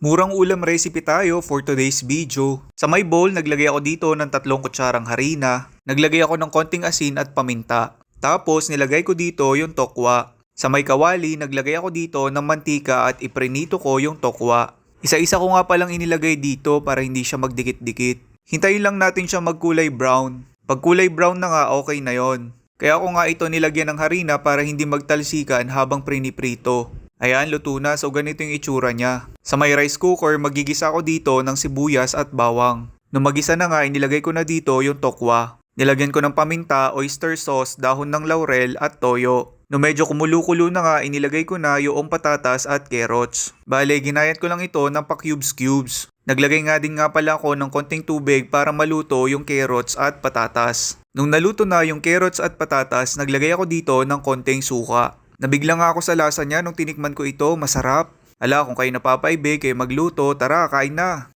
Murang ulam recipe tayo for today's video. Sa may bowl, naglagay ako dito ng 3 kutsarang harina. Naglagay ako ng konting asin at paminta. Tapos nilagay ko dito yung tokwa. Sa may kawali, naglagay ako dito ng mantika at iprinito ko yung tokwa. Isa-isa ko nga palang inilagay dito para hindi siya magdikit-dikit. Hintayin lang natin siya magkulay brown. Pag kulay brown na nga, okay na yon. Kaya ako nga ito nilagyan ng harina para hindi magtalsikan habang priniprito. Ayan, luto na. So ganito yung itsura niya. Sa may rice cooker, magigisa ako dito ng sibuyas at bawang. Nung magisa na nga, inilagay ko na dito yung tokwa. Nilagyan ko ng paminta, oyster sauce, dahon ng laurel at toyo. Nung medyo kumulo-kulo na nga, inilagay ko na yung patatas at carrots. Bale, ginayat ko lang ito ng pa-cubes-cubes. Naglagay nga din nga pala ako ng konting tubig para maluto yung carrots at patatas. Nung naluto na yung carrots at patatas, naglagay ako dito ng konting suka. Nabigla nga ako sa lasa niya nung tinikman ko ito, masarap. Ala, kung kayo napapaibig, kayo magluto, tara, kain na.